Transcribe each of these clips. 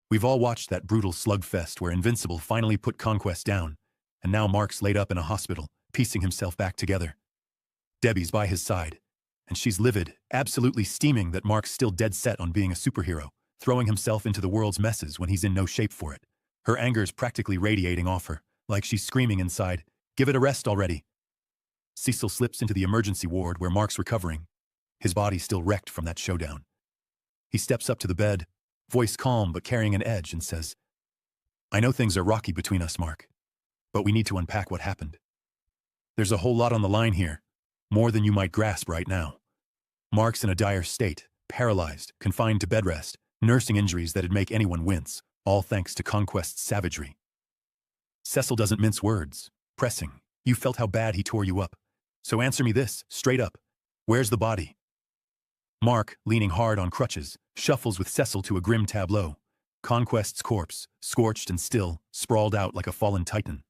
We've all watched that brutal slugfest where Invincible finally put Conquest down, and now Mark's laid up in a hospital, piecing himself back together. Debbie's by his side, and she's livid, absolutely steaming that Mark's still dead set on being a superhero, throwing himself into the world's messes when he's in no shape for it. Her anger's practically radiating off her, like she's screaming inside, "Give it a rest already." Cecil slips into the emergency ward where Mark's recovering, his body still wrecked from that showdown. He steps up to the bed, voice calm but carrying an edge, and says, "I know things are rocky between us, Mark, but we need to unpack what happened. There's a whole lot on the line here, more than you might grasp right now." Mark's in a dire state, paralyzed, confined to bed rest, nursing injuries that'd make anyone wince, all thanks to Conquest's savagery. Cecil doesn't mince words, pressing, "You felt how bad he tore you up. So answer me this, straight up. Where's the body?" Mark, leaning hard on crutches, shuffles with Cecil to a grim tableau. Conquest's corpse, scorched and still, sprawled out like a fallen titan.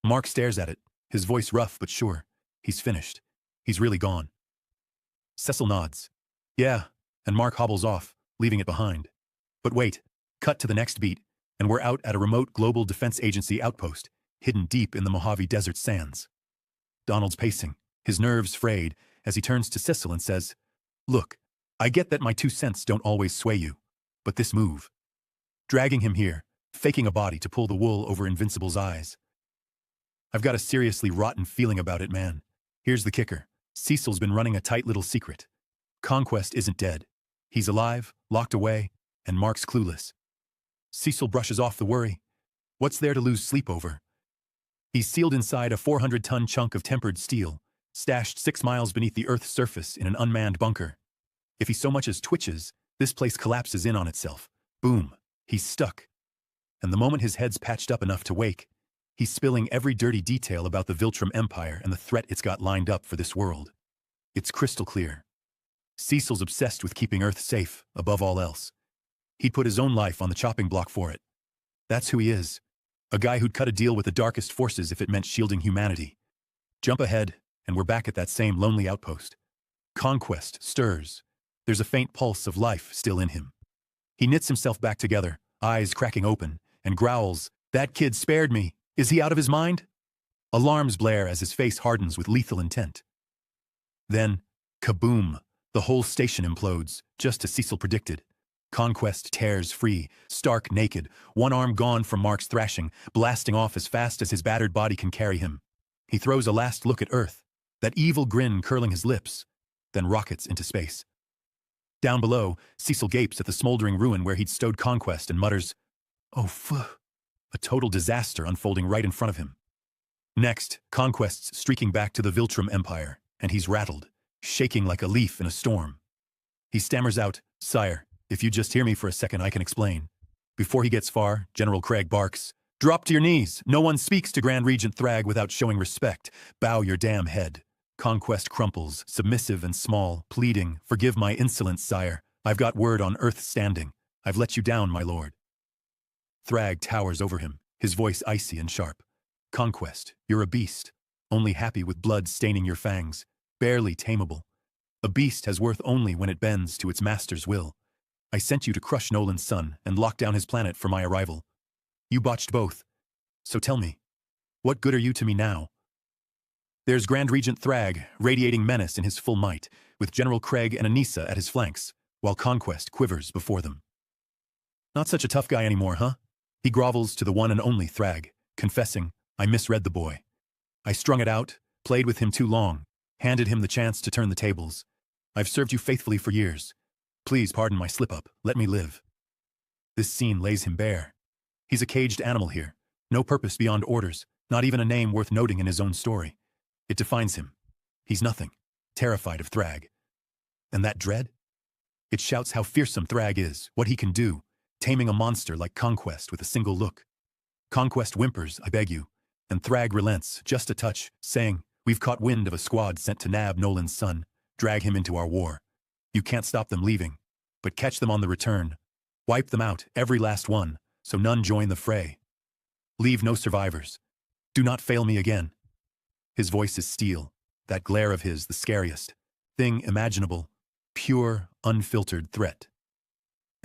Mark stares at it, his voice rough but sure. He's finished. He's really gone. Cecil nods. "Yeah," and Mark hobbles off, leaving it behind. But wait, cut to the next beat, and we're out at a remote Global Defense Agency outpost, hidden deep in the Mojave Desert sands. Donald's pacing, his nerves frayed, as he turns to Cecil and says, "Look, I get that my 2 cents don't always sway you, but this move, dragging him here, faking a body to pull the wool over Invincible's eyes. I've got a seriously rotten feeling about it, man. Here's the kicker. Cecil's been running a tight little secret. Conquest isn't dead. He's alive, locked away, and Mark's clueless." Cecil brushes off the worry. What's there to lose sleep over? He's sealed inside a 400-ton chunk of tempered steel, stashed 6 miles beneath the Earth's surface in an unmanned bunker. If he so much as twitches, this place collapses in on itself. Boom. He's stuck. And the moment his head's patched up enough to wake, he's spilling every dirty detail about the Viltrum Empire and the threat it's got lined up for this world. It's crystal clear. Cecil's obsessed with keeping Earth safe, above all else. He'd put his own life on the chopping block for it. That's who he is. A guy who'd cut a deal with the darkest forces if it meant shielding humanity. Jump ahead, and we're back at that same lonely outpost. Conquest stirs. There's a faint pulse of life still in him. He knits himself back together, eyes cracking open, and growls, "That kid spared me. Is he out of his mind?" Alarms blare as his face hardens with lethal intent. Then, kaboom, the whole station implodes, just as Cecil predicted. Conquest tears free, stark naked, one arm gone from Mark's thrashing, blasting off as fast as his battered body can carry him. He throws a last look at Earth, that evil grin curling his lips, then rockets into space. Down below, Cecil gapes at the smoldering ruin where he'd stowed Conquest and mutters, "Oh, phew." A total disaster unfolding right in front of him. Next, Conquest's streaking back to the Viltrum Empire, and he's rattled, shaking like a leaf in a storm. He stammers out, "Sire, if you just hear me for a second, I can explain." Before he gets far, General Craig barks, "Drop to your knees. No one speaks to Grand Regent Thragg without showing respect. Bow your damn head." Conquest crumples, submissive and small, pleading, "Forgive my insolence, sire. I've got word on Earth standing. I've let you down, my lord." Thragg towers over him, his voice icy and sharp. "Conquest, you're a beast, only happy with blood staining your fangs, barely tameable. A beast has worth only when it bends to its master's will. I sent you to crush Nolan's son and lock down his planet for my arrival. You botched both. So tell me, what good are you to me now?" There's Grand Regent Thragg, radiating menace in his full might, with General Craig and Anissa at his flanks, while Conquest quivers before them. "Not such a tough guy anymore, huh?" He grovels to the one and only Thragg, confessing, "I misread the boy. I strung it out, played with him too long, handed him the chance to turn the tables. I've served you faithfully for years. Please pardon my slip-up. Let me live." This scene lays him bare. He's a caged animal here, no purpose beyond orders, not even a name worth noting in his own story. It defines him. He's nothing, terrified of Thragg. And that dread? It shouts how fearsome Thragg is, what he can do, taming a monster like Conquest with a single look. Conquest whimpers, "I beg you," and Thragg relents, just a touch, saying, "We've caught wind of a squad sent to nab Nolan's son, drag him into our war. You can't stop them leaving, but catch them on the return. Wipe them out, every last one, so none join the fray. Leave no survivors. Do not fail me again." His voice is steel, that glare of his the scariest thing imaginable, pure, unfiltered threat.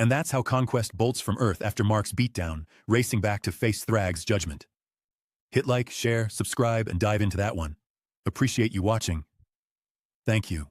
And that's how Conquest bolts from Earth after Mark's beatdown, racing back to face Thragg's judgment. Hit like, share, subscribe, and dive into that one. Appreciate you watching. Thank you.